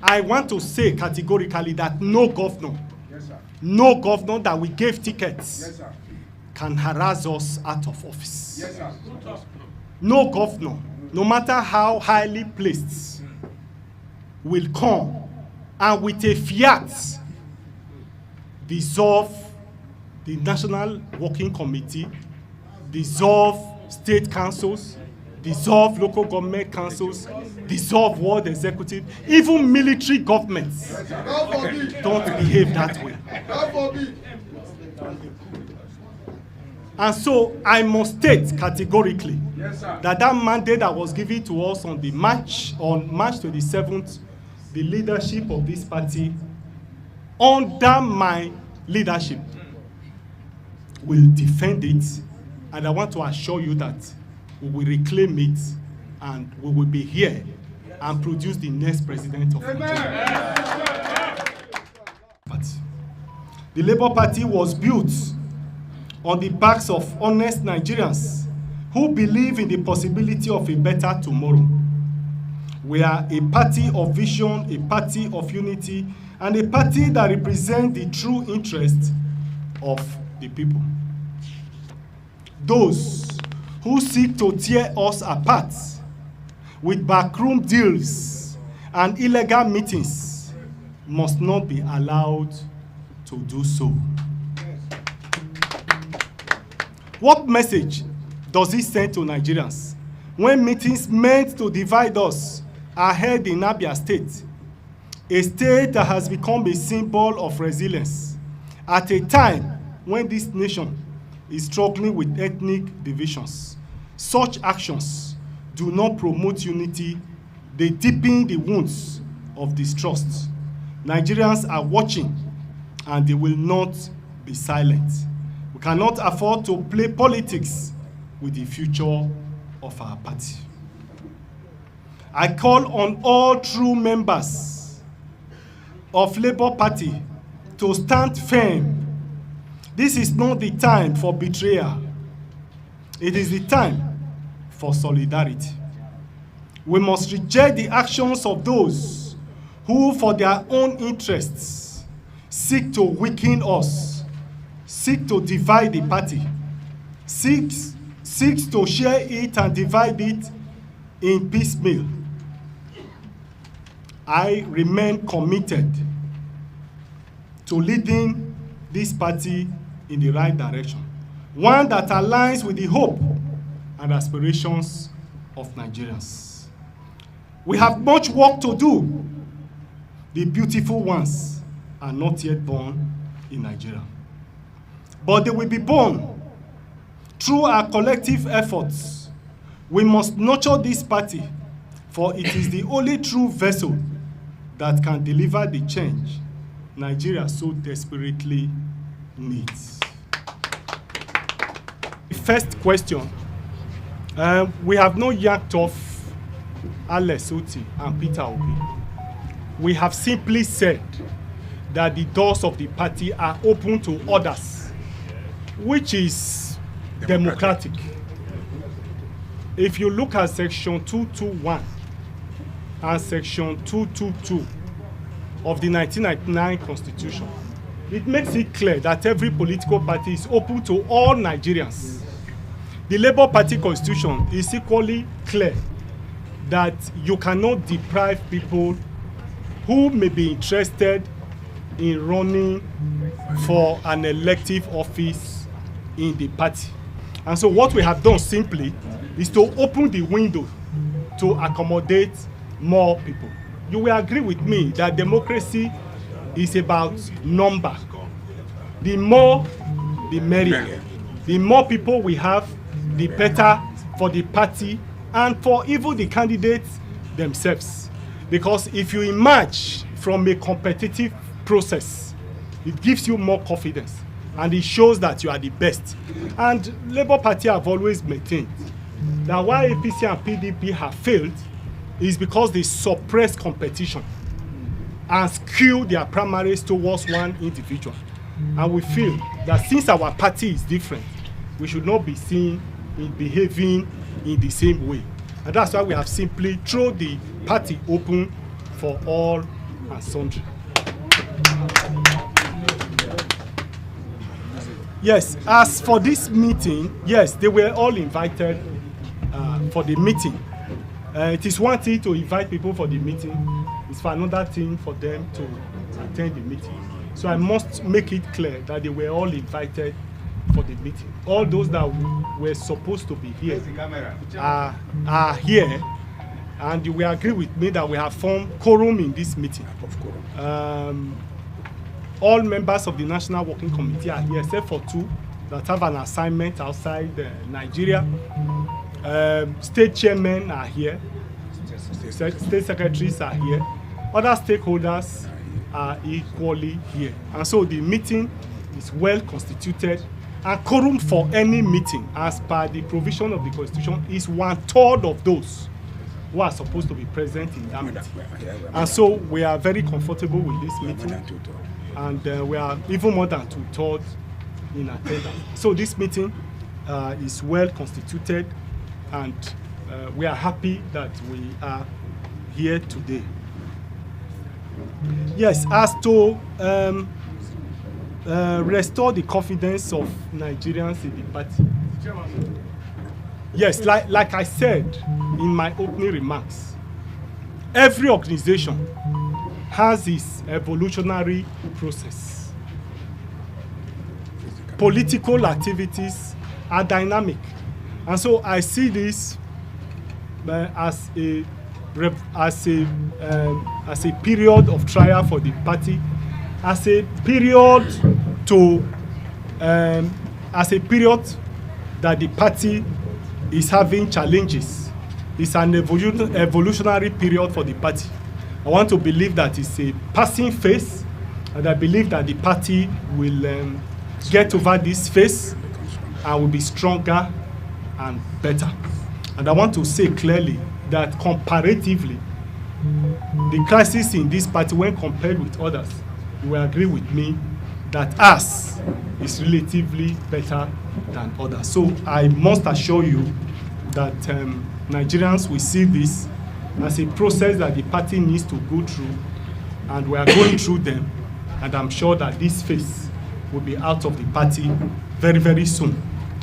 I want to say categorically that no governor, no governor that we gave tickets can harass us out of office. No governor, no matter how highly placed, will come and with a fiat dissolve the National Working Committee, dissolve state councils, dissolve local government councils, dissolve world executive, even military governments don't behave that way. And so I must state categorically that mandate that was given to us on March 27th, the leadership of this party, under my leadership, will defend it, and I want to assure you that we will reclaim it and we will be here and produce the next president of Nigeria. But the Labour Party was built on the backs of honest Nigerians who believe in the possibility of a better tomorrow. We are a party of vision, a party of unity, and a party that represents the true interest of the people. Those who seek to tear us apart with backroom deals and illegal meetings must not be allowed to do so. What message does it send to Nigerians when meetings meant to divide us are held in Abia State, a state that has become a symbol of resilience at a time when this nation is struggling with ethnic divisions? Such actions do not promote unity, they deepen the wounds of distrust. Nigerians are watching and they will not be silent. We cannot afford to play politics with the future of our party. I call on all true members of Labour Party to stand firm. This is not the time for betrayal. It is the time for solidarity. We must reject the actions of those who, for their own interests, seek to weaken us, seek to divide the party, seeks to share it and divide it in piecemeal. I remain committed to leading this party in the right direction, one that aligns with the hope and aspirations of Nigerians. We have much work to do. The beautiful ones are not yet born in Nigeria, but they will be born through our collective efforts. We must nurture this party, for it is the only true vessel that can deliver the change Nigeria so desperately needs. The first question, we have not yanked off Otti and Peter Obi. We have simply said that the doors of the party are open to others, which is democratic. If you look at section 221 and section 222 of the 1999 Constitution, it makes it clear that every political party is open to all Nigerians. The Labour Party Constitution is equally clear that you cannot deprive people who may be interested in running for an elective office in the party. And so what we have done simply is to open the window to accommodate more people. You will agree with me that democracy is about number. The more, the merrier. The more people we have, the better for the party and for even the candidates themselves. Because if you emerge from a competitive process, it gives you more confidence and it shows that you are the best. And Labour Party have always maintained that why APC and PDP have failed is because they suppress competition and skew their primaries towards one individual. And we feel that since our party is different, we should not be seen in behaving in the same way. And that's why we have simply thrown the party open for all and sundry. Yes, as for this meeting, yes, they were all invited for the meeting. It is one thing to invite people for the meeting, it's for another thing for them to attend the meeting. So I must make it clear that they were all invited for the meeting. All those that were supposed to be here are here, and you will agree with me that we have formed quorum in this meeting. All members of the National Working Committee are here, except for two that have an assignment outside Nigeria. State chairmen are here, state secretaries are here, other stakeholders are equally here. And so the meeting is well constituted, and quorum for any meeting, as per the provision of the Constitution, is 1/3 of those who are supposed to be present in that meeting. And so we are very comfortable with this meeting, and we are even more than 2/3 in attendance. So this meeting is well constituted, and we are happy that we are here today. Yes, as to restore the confidence of Nigerians in the party. Yes, like I said in my opening remarks, every organization has its evolutionary process. Political activities are dynamic, and so I see this as a period of trial for the party, as a period that the party is having challenges. It's an evolutionary period for the party. I want to believe that it's a passing phase, and I believe that the party will get over this phase and will be stronger and better. And I want to say clearly that comparatively, the crisis in this party, when compared with others, you will agree with me that ours is relatively better than others. So I must assure you that Nigerians will see this as a process that the party needs to go through, and we are going through them, and I'm sure that this phase will be out of the party very, very soon.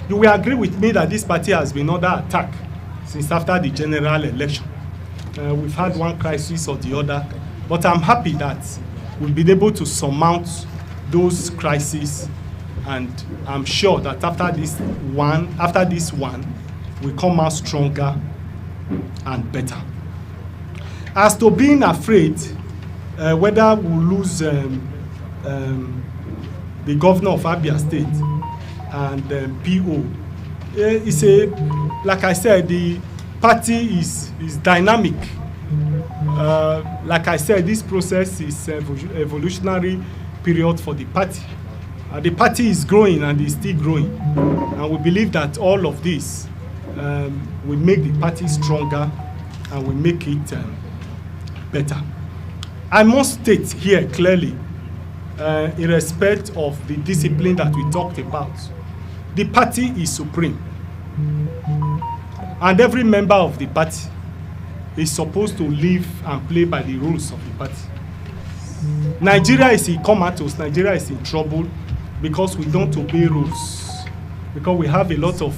You will agree with me that this party has been under attack since after the general election. We've had one crisis or the other, but I'm happy that we've been able to surmount those crises, and I'm sure that after this one, we come out stronger and better. As to being afraid whether we'll lose the governor of Abia State and PO, like I said, the party is dynamic. Like I said, this process is evolutionary period for the party. The party is growing and is still growing, and we believe that all of this will make the party stronger and will make it better. I must state here clearly, in respect of the discipline that we talked about, the party is supreme, and every member of the party is supposed to live and play by the rules of the party. Nigeria is in comatose, Nigeria is in trouble because we don't obey rules, because we have a lot of,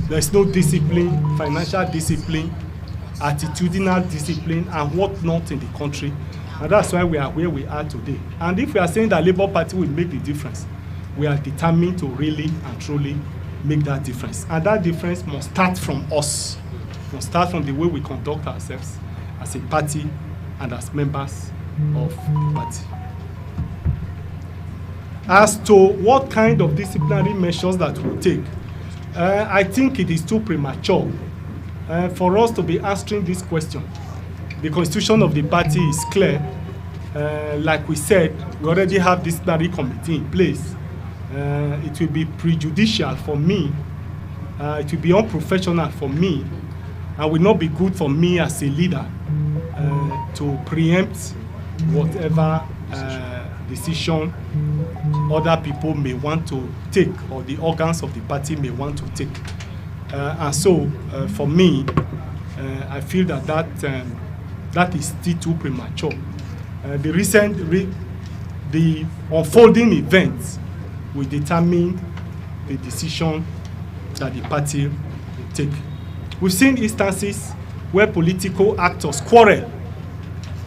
there's no discipline, financial discipline, attitudinal discipline, and whatnot in the country. And that's why we are where we are today. And if we are saying that Labour Party will make the difference, we are determined to really and truly make that difference. And that difference must start from us, must start from the way we conduct ourselves as a party and as members of the party. As to what kind of disciplinary measures that we'll take, I think it is too premature for us to be answering this question. The constitution of the party is clear. Like we said, we already have disciplinary committee in place. It will be prejudicial for me, it will be unprofessional for me, and will not be good for me as a leader to preempt whatever decision other people may want to take, or the organs of the party may want to take. And so for me, I feel that is still too premature. the unfolding events will determine the decision that the party will take. We've seen instances where political actors quarrel,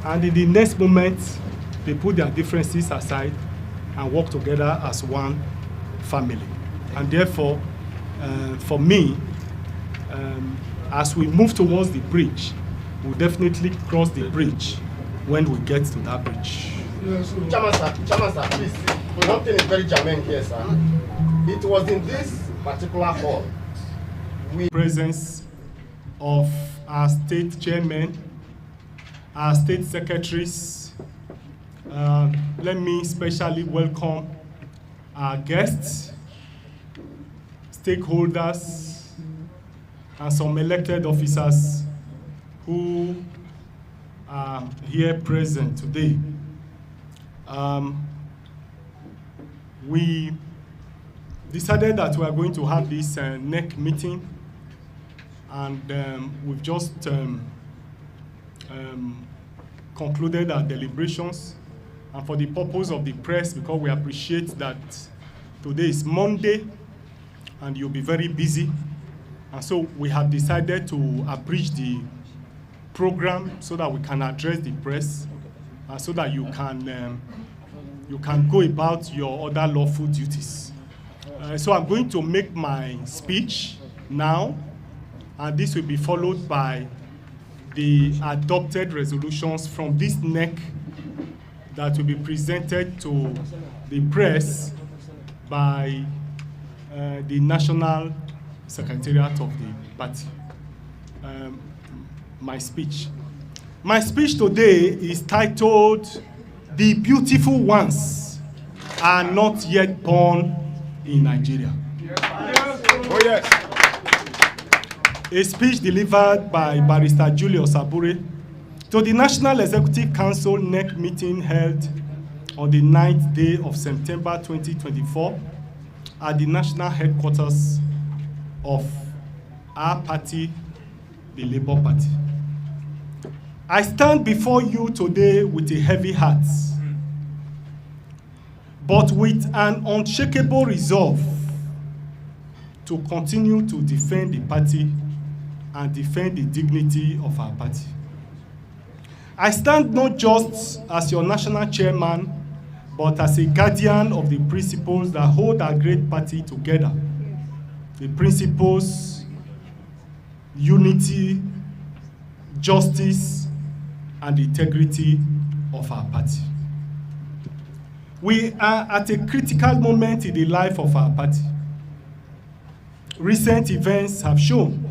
and in the next moment, they put their differences aside and work together as one family. And therefore, for me, as we move towards the bridge, we'll definitely cross the bridge when we get to that bridge. Chairman sir, please. One thing is very germane here, sir. It was in this particular hall with presence of our state chairman, our state secretaries. Let me specially welcome our guests, stakeholders, and some elected officers who are here present today. We decided that we are going to have this NEC meeting, and we've just concluded our deliberations. And for the purpose of the press, because we appreciate that today is Monday and you'll be very busy, and so we have decided to abridge the program so that we can address the press, and so that you can go about your other lawful duties. So I'm going to make my speech now, and this will be followed by the adopted resolutions from this NEC that will be presented to the press by the National Secretariat of the party. My speech today is titled, "The Beautiful Ones Are Not Yet Born in Nigeria." oh yes. A speech delivered by Barrister Julius Abure to the National Executive Council NEC meeting held on the 9th day of September 2024 at the national headquarters of our party, the Labour Party. I stand before you today with a heavy heart, but with an unshakable resolve to continue to defend the party and defend the dignity of our party. I stand not just as your national chairman, but as a guardian of the principles that hold our great party together. The principles, unity, justice, and integrity of our party. We are at a critical moment in the life of our party. Recent events have shown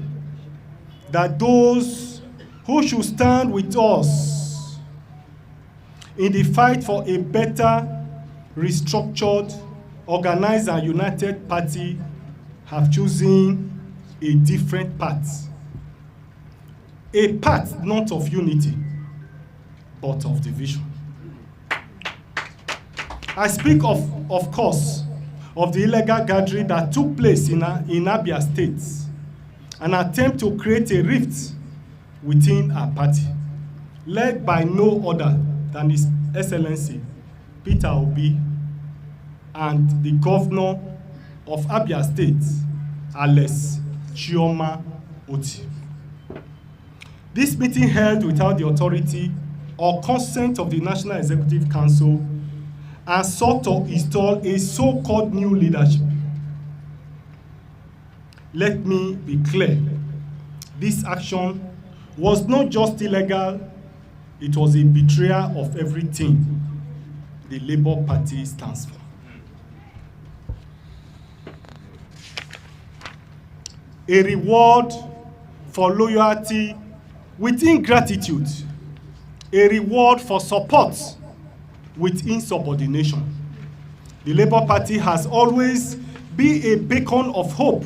that those who should stand with us in the fight for a better, restructured, organized, and united party have chosen a different path. A path not of unity, but of division. I speak of course, of the illegal gathering that took place in Abia State, an attempt to create a rift within our party, led by no other than His Excellency Peter Obi and the governor of Abia State, Alex Chioma Otti. This meeting held without the authority or consent of the National Executive Council and sought to install a so-called new leadership. Let me be clear. This action was not just illegal, it was a betrayal of everything the Labour Party stands for. A reward for loyalty with ingratitude, a reward for support with insubordination. The Labour Party has always been a beacon of hope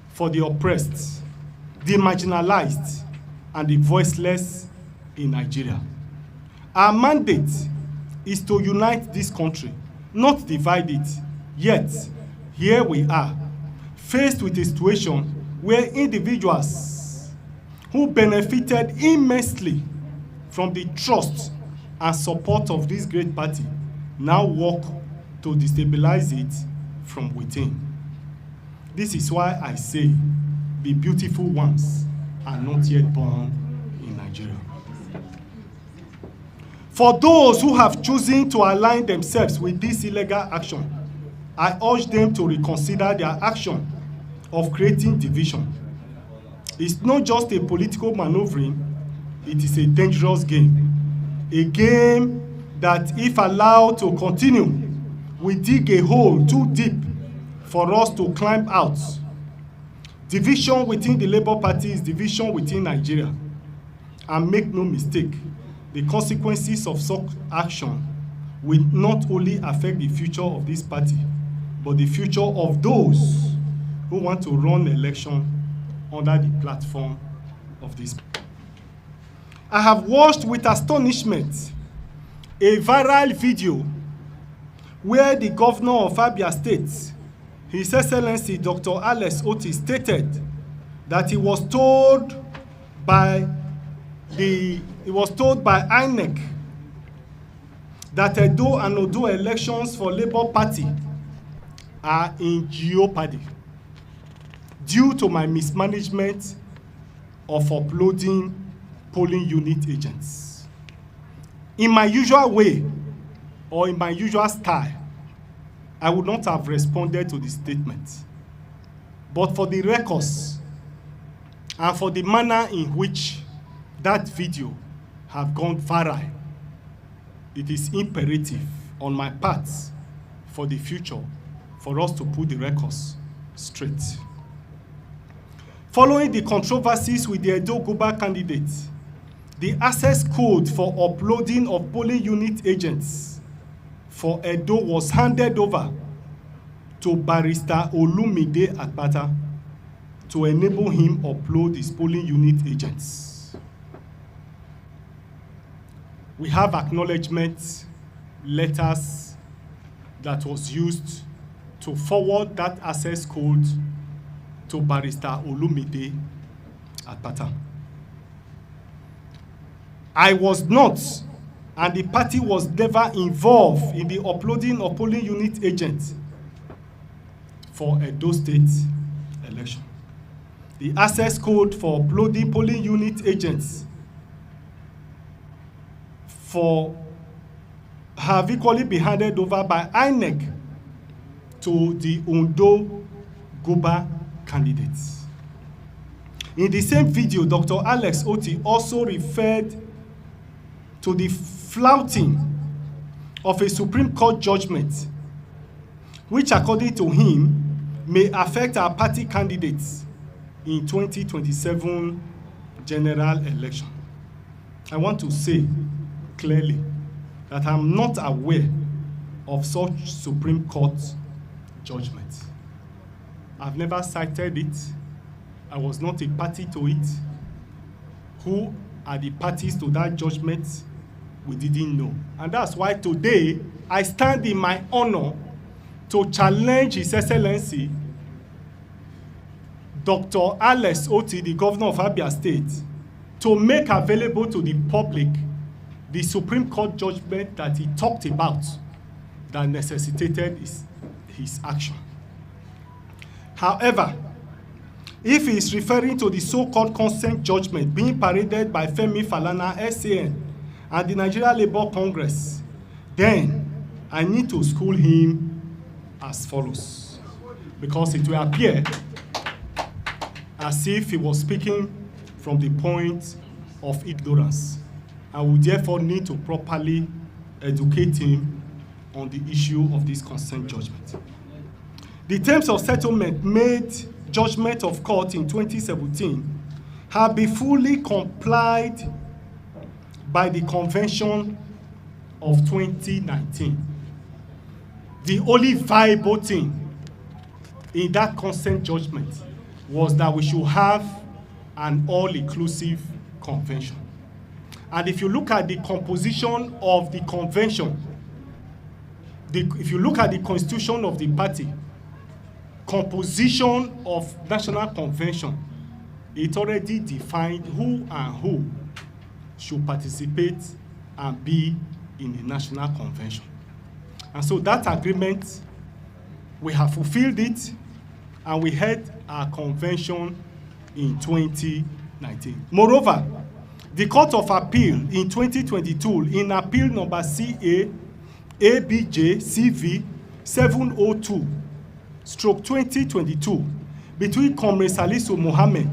for the oppressed, the marginalized, and the voiceless in Nigeria. Our mandate is to unite this country, not divide it. Yet, here we are, faced with a situation where individuals who benefited immensely from the trust and support of this great party now work to destabilize it from within. This is why I say the beautiful ones are not yet born in Nigeria. For those who have chosen to align themselves with this illegal action, I urge them to reconsider their action of creating division. It's not just a political maneuvering, it is a dangerous game. A game that, if allowed to continue, will dig a hole too deep for us to climb out. Division within the Labour Party is division within Nigeria. And make no mistake, the consequences of such action will not only affect the future of this party, but the future of those who want to run election under the platform of this. I have watched with astonishment a viral video where the governor of Abia State, His Excellency Dr. Alex Otti, stated that he was told by INEC that Edo and Odo elections for Labour Party are in jeopardy due to my mismanagement of uploading polling unit agents. In my usual way, or in my usual style, I would not have responded to the statement. But for the records and for the manner in which that video have gone viral, it is imperative on my part for the future for us to put the records straight. Following the controversies with the Edo Goba candidate, the access code for uploading of polling unit agents for Edo was handed over to Barrister Olumide Akpata to enable him upload his polling unit agents. We have acknowledgement letters that was used to forward that access code to Barrister Olumide Akpata. I was not, and the party was never involved in the uploading of polling unit agents for Edo State election. The access code for uploading polling unit agents have equally been handed over by INEC to the Ondo Goba candidates. In the same video, Dr. Alex Otti also referred to the flouting of a Supreme Court judgment, which according to him may affect our party candidates in 2027 general election. I want to say clearly that I'm not aware of such Supreme Court judgment. I've never cited it. I was not a party to it. Who are the parties to that judgment? We didn't know. And that's why today I stand in my honor to challenge His Excellency Dr. Alex Otti, the governor of Abia State, to make available to the public the Supreme Court judgment that he talked about that necessitated his action. However, if he is referring to the so-called consent judgment being paraded by Femi Falana, SAN, and the Nigeria Labour Congress, then I need to school him as follows, because it will appear as if he was speaking from the point of ignorance. I will therefore need to properly educate him on the issue of this consent judgment. The terms of settlement made judgment of court in 2017 have been fully complied by the Convention of 2019. The only viable thing in that consent judgment was that we should have an all-inclusive convention. And if you look at the composition of the convention, if you look at the constitution of the party, composition of national convention, it already defined who and who should participate and be in the National Convention. And so that agreement, we have fulfilled it, and we held our convention in 2019. Moreover, the Court of Appeal in 2022, in appeal number CA ABJ CV 702/2022, between Comrade Salisu Mohammed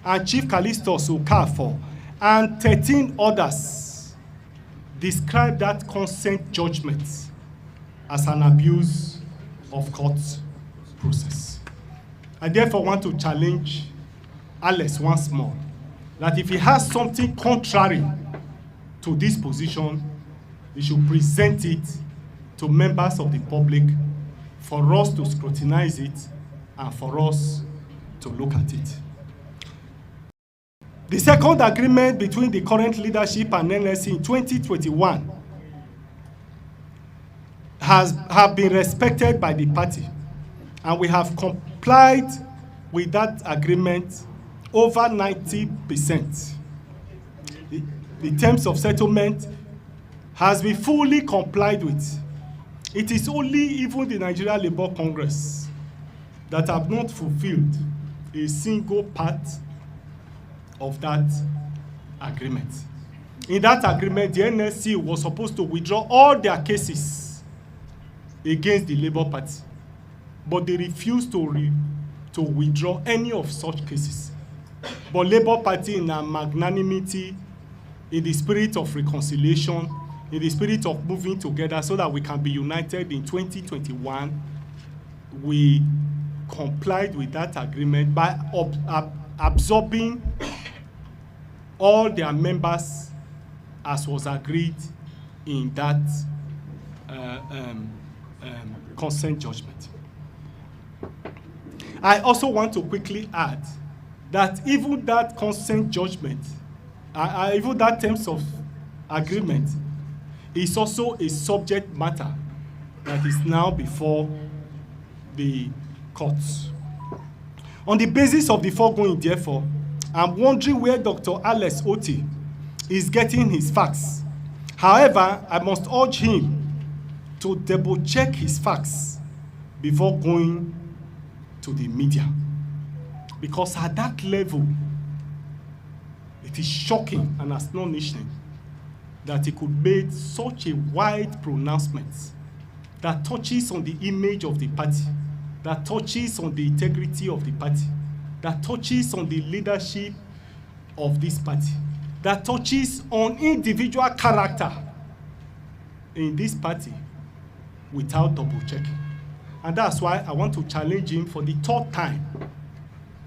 and Chief Callistus Okafor and 13 others, described that consent judgment as an abuse of court process. I therefore want to challenge Alex once more that if he has something contrary to this position, he should present it to members of the public for us to scrutinize it and for us to look at it. The second agreement between the current leadership and NLC in 2021 have been respected by the party, and we have complied with that agreement over 90%. The terms of settlement has been fully complied with. It is only even the Nigeria Labour Congress that have not fulfilled a single part of that agreement. In that agreement, the NLC was supposed to withdraw all their cases against the Labour Party, but they refused to withdraw any of such cases. But Labour Party, in a magnanimity, in the spirit of reconciliation, in the spirit of moving together so that we can be united in 2021, we complied with that agreement by absorbing all their members as was agreed in that consent judgment. I also want to quickly add that even that consent judgment, even that terms of agreement, is also a subject matter that is now before the courts. On the basis of the foregoing, therefore, I'm wondering where Dr. Alex Otti is getting his facts. However, I must urge him to double-check his facts before going to the media. Because at that level, it is shocking and astonishing that he could make such a wide pronouncement that touches on the image of the party, that touches on the integrity of the party, that touches on the leadership of this party, that touches on individual character in this party without double checking. And that's why I want to challenge him for the third time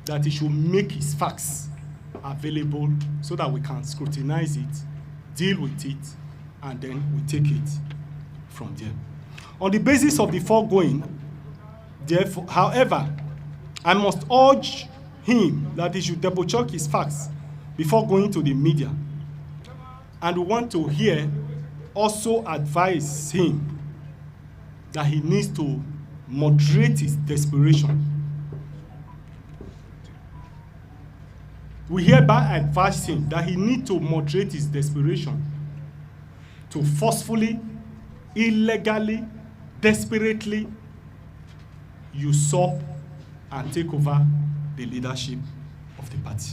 that he should make his facts available so that we can scrutinize it, deal with it, and then we take it from there. On the basis of the foregoing, therefore, however, I must urge him that he should double check his facts before going to the media. And we want to also advise him that he needs to moderate his desperation. We hereby advise him that he needs to moderate his desperation to forcefully, illegally, desperately usurp and take over the leadership of the party.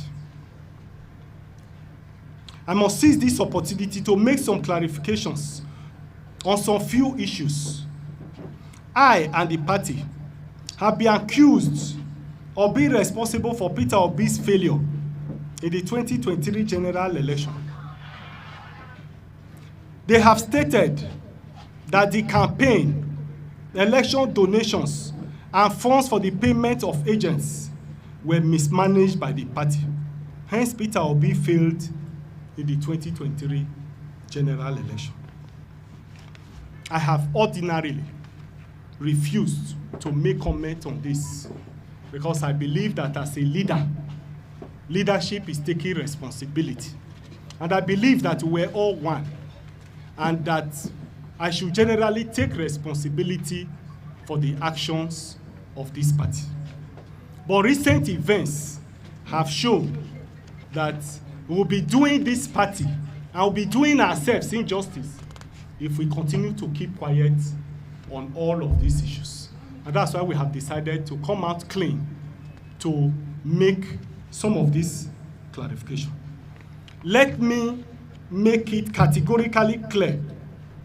I must seize this opportunity to make some clarifications on some few issues. I and the party have been accused of being responsible for Peter Obi's failure in the 2023 general election. They have stated that the campaign, election donations, and funds for the payment of agents were mismanaged by the party. Hence, Peter Obi failed in the 2023 general election. I have ordinarily refused to make comment on this because I believe that as a leader, leadership is taking responsibility. And I believe that we're all one and that I should generally take responsibility for the actions of this party. But recent events have shown that we will be doing this party and we'll be doing ourselves injustice if we continue to keep quiet on all of these issues. And that's why we have decided to come out clean to make some of this clarification. Let me make it categorically clear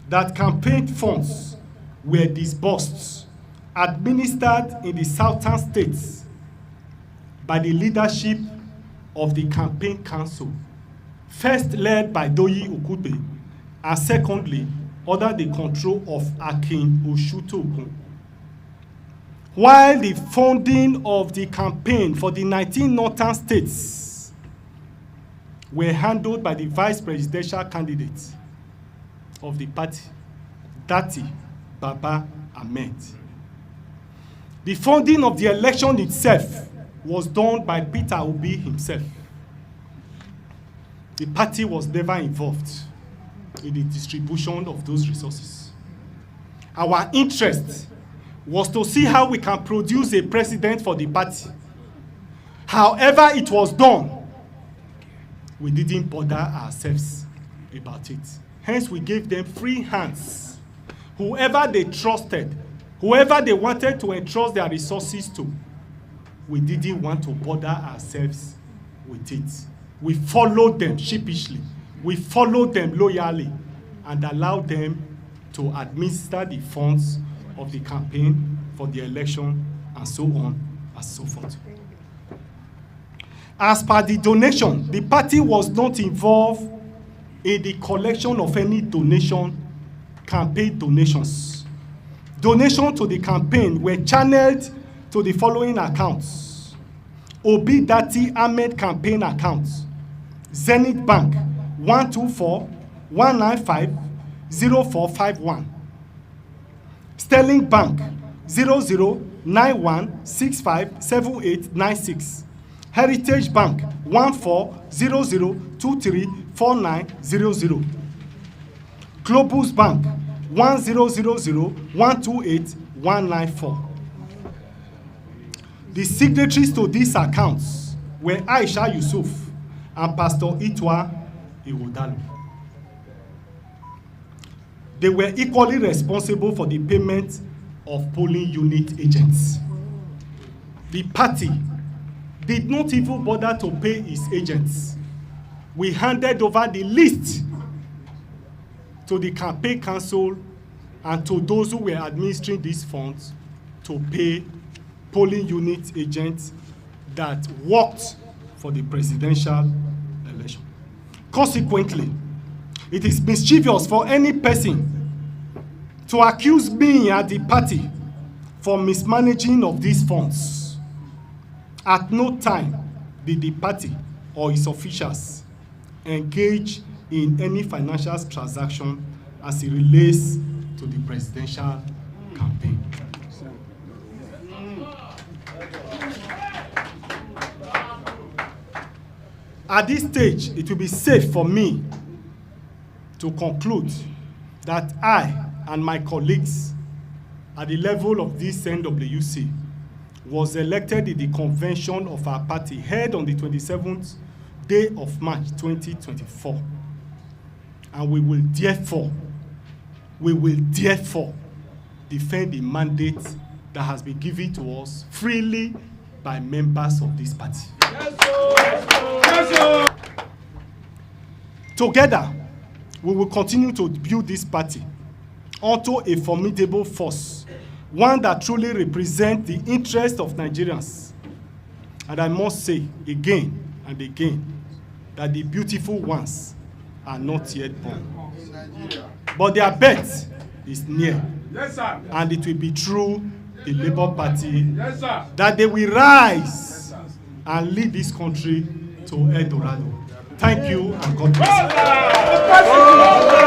that campaign funds were disbursed, administered in the southern states by the leadership of the campaign council, first led by Doyi Okupe, and secondly, under the control of Akin Oshutokun. While the funding of the campaign for the 19 northern states were handled by the vice presidential candidate of the party, Dati Baba Ahmed. The funding of the election itself was done by Peter Obi himself. The party was never involved in the distribution of those resources. Our interest was to see how we can produce a president for the party. However it was done, we didn't bother ourselves about it. Hence, we gave them free hands. Whoever they trusted, whoever they wanted to entrust their resources to, we didn't want to bother ourselves with it. We followed them sheepishly. We followed them loyally and allowed them to administer the funds of the campaign for the election and so on and so forth. As per the donation, the party was not involved in the collection of any campaign donations. Donations to the campaign were channeled to the following accounts: Obi Dati Ahmed campaign account, Zenith Bank 124-195-0451, Sterling Bank 0091657896, Heritage Bank 1400234900, Globus Bank 1000128194. The signatories to these accounts were Aisha Yusuf and Pastor Itwa Iwodalu. They were equally responsible for the payment of polling unit agents. The party did not even bother to pay its agents. We handed over the list to the campaign council and to those who were administering these funds to pay polling unit agents that worked for the presidential election. Consequently, it is mischievous for any person to accuse me and the party for mismanaging of these funds. At no time did the party or its officials engage in any financial transaction as it relates to the presidential campaign. At this stage, it will be safe for me to conclude that I and my colleagues at the level of this NWC was elected in the convention of our party held on the 27th day of March 2024. And we will therefore defend the mandate that has been given to us freely by members of this party. Yes, sir. Yes, sir. Together, we will continue to build this party onto a formidable force, one that truly represents the interest of Nigerians. And I must say again and again that the beautiful ones are not yet born. But their birth is near. Yes, sir. And it will be through the Labour Party, yes, sir, that they will rise, yes, and lead this country to El Dorado. Thank you and God bless you.